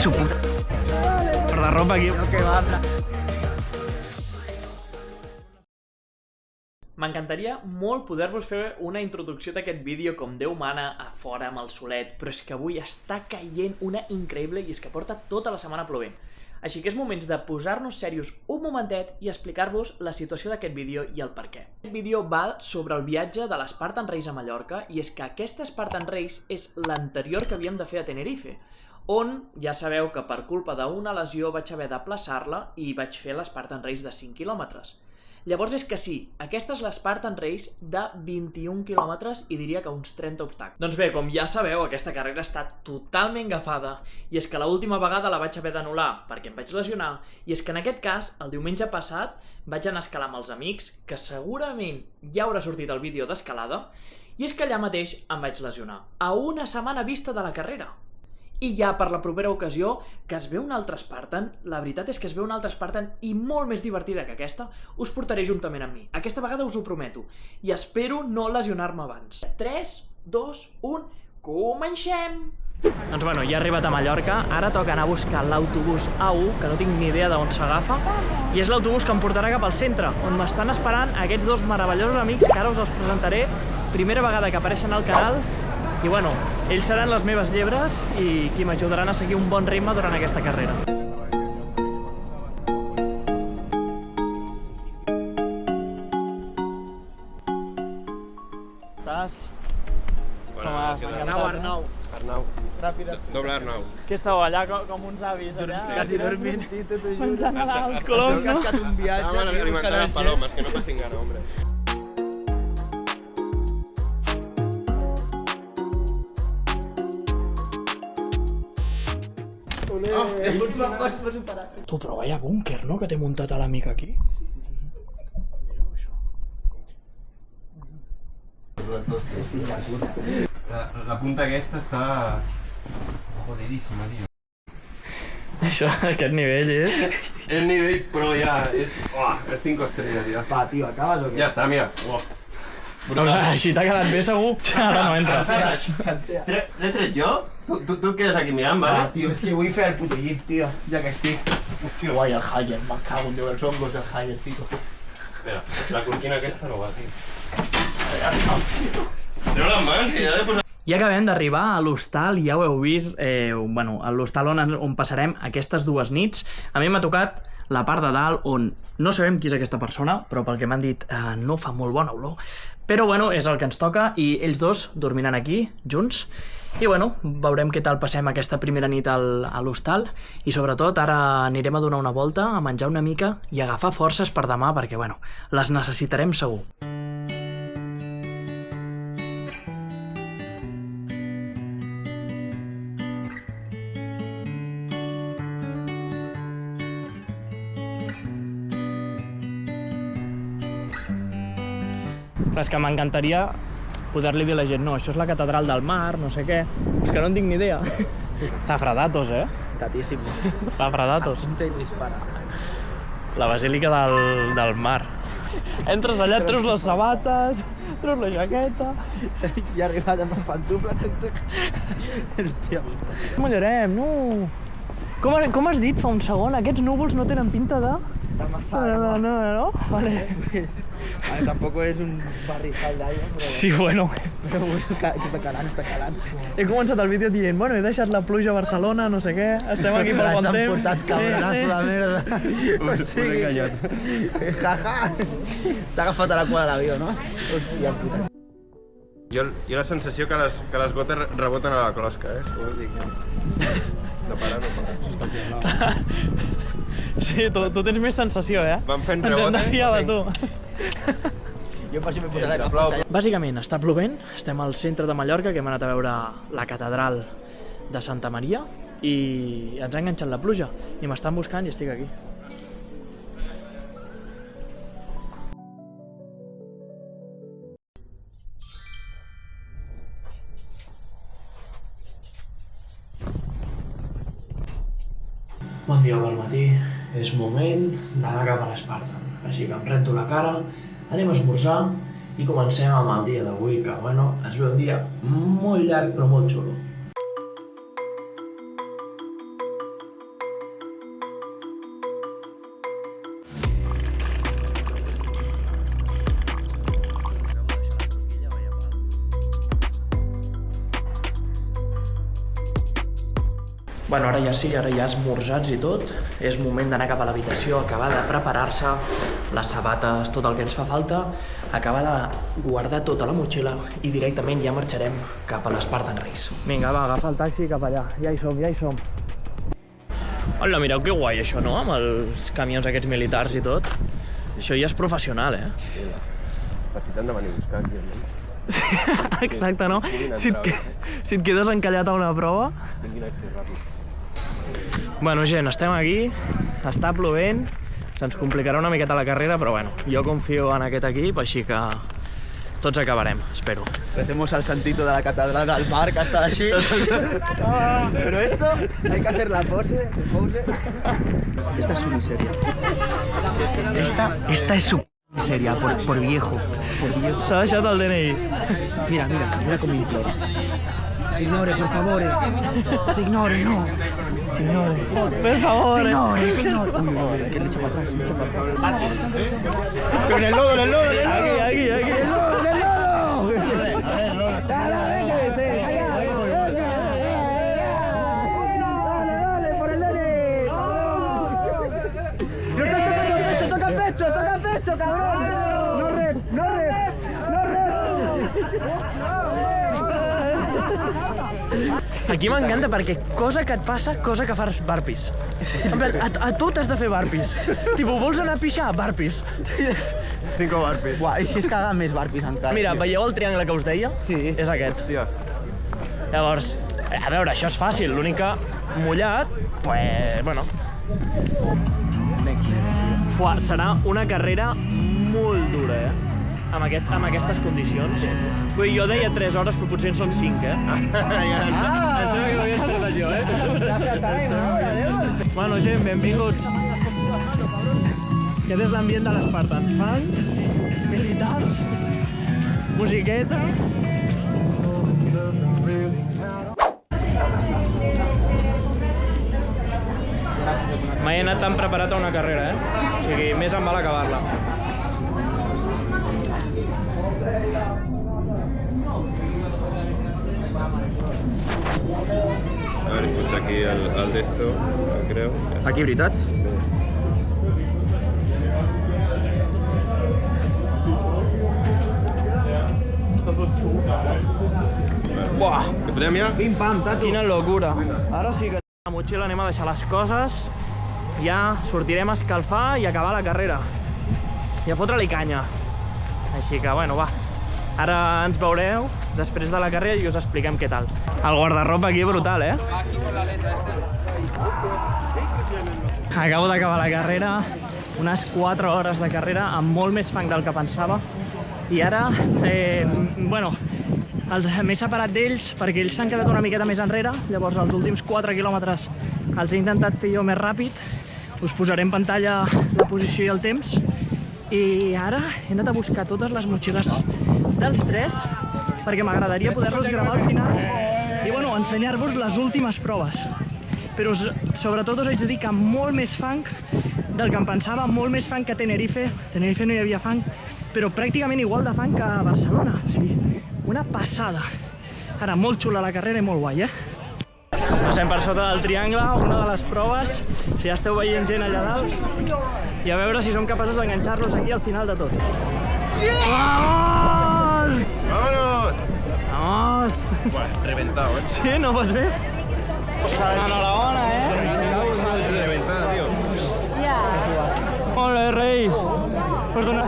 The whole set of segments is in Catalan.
su puta... Per la ropa aquí. M'encantaria molt poder-vos fer una introducció d'aquest vídeo com Déu mana a fora amb el solet, però és que avui està caient una increïble i és que porta tota la setmana plovent. Així que és moments de posar-nos serios un momentet i explicar-vos la situació d'aquest vídeo i el per què. Aquest vídeo va sobre el viatge de l'Spartan Race a Mallorca i és que aquesta Spartan Race és l'anterior que havíem de fer a Tenerife, on ja sabeu que per culpa d'una lesió vaig haver d'aplaçar-la i vaig fer l'Spartan Race de 5 quilòmetres. Llavors és que sí, aquesta és l'Spartan Race de 21 quilòmetres i diria que uns 30 obstacles. Doncs bé, com ja sabeu, aquesta carrera està totalment agafada i és que l'última vegada la vaig haver d'anul·lar perquè em vaig lesionar i és que en aquest cas, el diumenge passat, vaig anar a escalar amb els amics, que segurament ja haurà sortit el vídeo d'escalada, i és que allà mateix em vaig lesionar, a una setmana vista de la carrera. I ja per la propera ocasió, que es ve un altre Spartan, la veritat és que es ve un altre Spartan i molt més divertida que aquesta, us portaré juntament amb mi. Aquesta vegada us ho prometo. I espero no lesionar-me abans. 3, 2, 1, comencem! Doncs bueno, ja he arribat a Mallorca, ara toca anar a buscar l'autobús A1, que no tinc ni idea d'on s'agafa, i és l'autobús que em portarà cap al centre, on m'estan esperant aquests dos meravellosos amics que ara us els presentaré, primera vegada que apareixen al canal, i bueno, ells seran les meves llebres i qui m'ajudaran a seguir un bon ritme durant aquesta carrera. Estàs? Com vas? Arnau. Ràpida. Doble Arnau. Què estàu allà com uns avis? Quasi dormint, t'ho juro. Menjant els coloms, no? Has cascat un viatge. Alimentant les palomes, que no passin gana, hombre. Tu, però vaya búnquer, no?, que t'he muntat a l'amic aquí. La punta aquesta està... jodidíssima, tio. Això, aquest nivell és... El nivell, però ja és... és 5 estrelles, ja. Va, tio, acabes o què? Ja està, mira. Així t'ha quedat bé, segur? Ara no entra. L'he tret jo? Tu quedes aquí mirant, vale? Ah, tio, és que vull fer el puto llit, tio, ja que estic. Hòstia. Guai, el Hayer, me cago en Déu, els hongos del Hayer, tio. Espera, la cortina aquesta no va, tio. Treu les mans i ja l'he posat... I acabem d'arribar a l'hostal, ja ho heu vist, bueno, a l'hostal on passarem aquestes dues nits. A mi m'ha tocat la part de dalt on no sabem qui és aquesta persona, però pel que m'han dit no fa molt bona olor. Però bueno, és el que ens toca i ells dos dormiran aquí, junts. I bueno, veurem què tal passem aquesta primera nit a l'hostal i sobretot ara anirem a donar una volta, a menjar una mica i a agafar forces per demà perquè bueno, les necessitarem segur. És que m'encantaria poder-li dir a la gent, no, això és la catedral del mar, no sé què, és que no en tinc ni idea. Zafradatos, Tatíssim. Zafradatos. Apunta i dispara. La basílica del mar. Entres allà, et treus les sabates, treus la jaqueta... I ha arribat amb el pantufla, tuc. Hòstia. Mullarem, no! Com has dit fa un segon? Aquests núvols no tenen pinta de... No? Vale. A ver, tampoco es un barrijal d'aigua, però... Sí, bueno. Però bueno, està calant, està calant. He començat el vídeo dient, bueno, he deixat la pluja a Barcelona, no sé què, estem aquí pel bon temps. S'han portat cabronazo la merda. O sigui, jaja. S'ha agafat a la cua de l'avió, no? Hòstia puta. Jo la sensació que les gotes reboten a la closca, ho dic. No para. Sí, tu tens més sensació, Van fent Ens hem de fiar de tu. Jo per això m'he posat la caputxa. Bàsicament, està plovent, estem al centre de Mallorca, que hem anat a veure la catedral de Santa Maria i ens ha enganxat la pluja i m'estan buscant i estic aquí. Bon dia o bon matí, és moment d'anar cap a l'Spartan, així que em rento la cara, anem a esmorzar i comencem amb el dia d'avui, que bueno, es veu un dia molt llarg però molt xulo. Bueno, ara ja sí, ara ja esmorzats i tot. És moment d'anar cap a l'habitació, acabar de preparar-se, les sabates, tot el que ens fa falta, acabar de guardar tota la motxilla i directament ja marxarem cap a l'Spartan Race. Vinga, va, agafa el taxi cap allà. Ja hi som, ja hi som. Hola, mireu que guai això, no? Amb els camions aquests militars i tot. Això ja és professional, eh? Per si t'han de venir a buscar aquí, almenys. Exacte, no? Si et quedes encallat a una prova... Tinguin accés ràpid. Bueno, gent, estem aquí, està plovent, se'ns complicarà una miqueta la carrera, però bueno, jo confio en aquest equip, així que tots acabarem, espero. Hacemos al santito de la catedral del mar, que está así. Pero esto, hay que hacer la pose. Esta es su miseria. Esta es su miseria, por viejo. S'ha deixat el DNI. Mira cómo implora. Signore, por favor. Signore, no. Signore, per favor. Signore. Uy, que le echa para atrás, Pero en el lodo, Aquí. ¡El lodo! Dale, por el nene. Toca pecho, cabrón. No red. Aquí m'encanta perquè cosa que et passa, cosa que fas burpees. En plan, a tu t'has de fer burpees. Tipo, vols anar a pixar? Burpees. 5 burpees. Buah, i si es caga més barpis encara. Mira, veieu el triangle que us deia? Sí. És aquest. Hòstia. Llavors, a veure, això és fàcil, l'únic que mullat, pues, bueno... Fuà, serà una carrera molt dura, eh? Amb aquestes condicions. Jo deia 3 hores, però potser en són 5, eh? Em sembla que ho havia encertat jo, eh? Bueno, gent, benvinguts. Aquest és l'ambient de l'Spartan. Funk, militars, musiqueta... Mai he anat tan preparat a una carrera, eh? O sigui, més em val acabar-la. A veure, escucha aquí el d'esto, creo. Aquí, veritat? Buah! Que fotem ja? Pim pam, tato. Quina locura. Ara sí que la motxilla anem a deixar les coses, ja sortirem a escalfar i acabar la carrera. I a fotre-li canya. Així que, bueno, va. Ara ens veureu després de la carrera i us expliquem què tal. El guardarropa aquí brutal, eh? Acabo d'acabar la carrera, unes 4 hores de carrera amb molt més fang del que pensava. I ara, bueno, m'he separat d'ells perquè ells s'han quedat una miqueta més enrere, llavors els últims 4 quilòmetres els he intentat fer jo més ràpid. Us posaré en pantalla la posició i el temps. I ara he anat a buscar totes les motxilles dels 3 perquè m'agradaria poder-los gravar al final i bueno, ensenyar-vos les últimes proves. Però sobretot us haig de dir que molt més fang del que em pensava, molt més fang que Tenerife. A Tenerife no hi havia fang, però pràcticament igual de fang que a Barcelona. O sigui, una passada. Ara, molt xula la carrera i molt guai, eh? Passem per sota del triangle, una de les proves. Si ja esteu veient gent allà dalt. I a veure si som capaços d'enganxar-los aquí al final de tot. Vamos! ¡Vámonos! Vamos! Bueno, reventado, ¿eh? Sí, no pots fer? Enhorabona, Reventada, tío. Ole, rei! Perdona.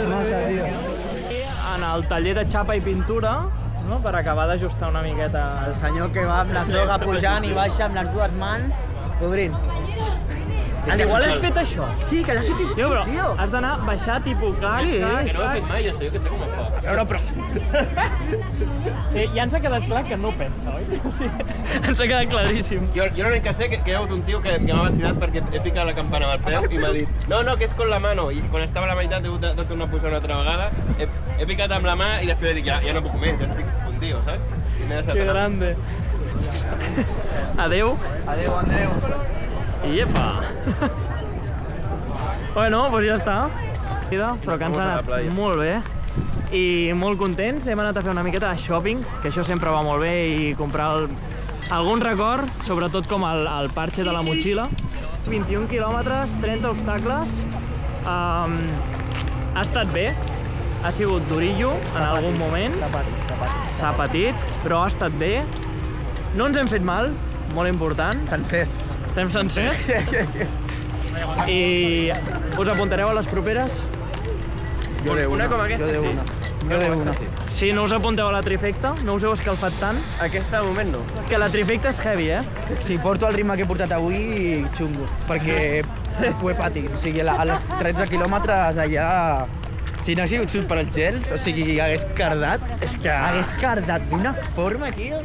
Massa, tio. En el taller de xapa i pintura, no? Per acabar d'ajustar una miqueta... El senyor que va amb la soga pujant i baixa amb les dues mans, obrint. Igual has fet això. Sí, que l'has fet, Tio, però tio. has d'anar, baixar, tipus, clac, Sí. clac, Que no ho he fet mai, això, jo que sé com ho fa. A veure, però... Sí, ja ens ha quedat clar que no pensa, oi? Sí, ens ha quedat claríssim. Jo l'únic que sé que hi ha hagut un tio que m'ha vacilat perquè he picat la campana amb el peu i m'ha dit no, que és con la mano. I quan estava a la meitat he hagut de tornar a pujar una altra vegada. He picat amb la mà i després he dit ja no puc més, ja estic fundido, saps? I m'he deixat Que anar. grande. Adeu. Adéu, Andreu. I epa. Bueno, doncs ja està. Però que ens ha anat molt bé. I molt contents. Hem anat a fer una miqueta de shopping, que això sempre va molt bé, i comprar Algun record, sobretot com el parche de la motxilla. 21 quilòmetres, 30 obstacles. Ha estat bé, ha sigut durillo en algun moment. S'ha patit, però ha estat bé. No ens hem fet mal, molt important. Sencers. Estem sencers. I us apuntareu a les properes? Jo de una. com aquesta, Jo de una. Jo de una. Si no us apunteu a la trifecta, no us heu escalfat tant. Aquesta, de moment, no. Que la trifecta és heavy, Si porto el ritme que he portat avui, xungo. Perquè ho he patit. O sigui, a les 13 quilòmetres allà... Si no ha sigut just per als gels, o sigui, hagués cardat. És que... Hagués cardat d'una forma, tio.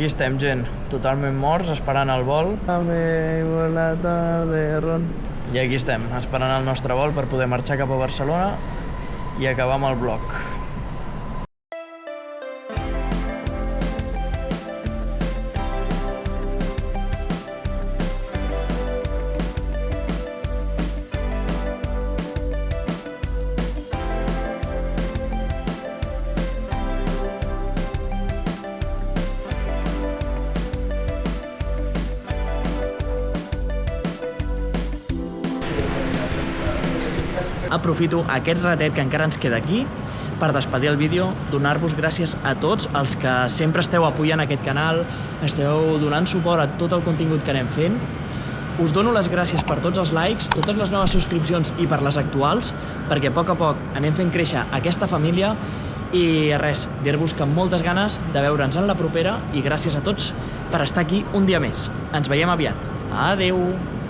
Aquí estem, gent, totalment morts, esperant el vol. I aquí estem, esperant el nostre vol per poder marxar cap a Barcelona i acabar amb el vlog. Aprofito aquest ratet que encara ens queda aquí per despedir el vídeo, donar-vos gràcies a tots els que sempre esteu apoyant aquest canal, esteu donant suport a tot el contingut que anem fent. Us dono les gràcies per tots els likes, totes les noves subscripcions i per les actuals, perquè a poc anem fent créixer aquesta família i res, dir-vos que amb moltes ganes de veure'ns en la propera i gràcies a tots per estar aquí un dia més. Ens veiem aviat. Adeu!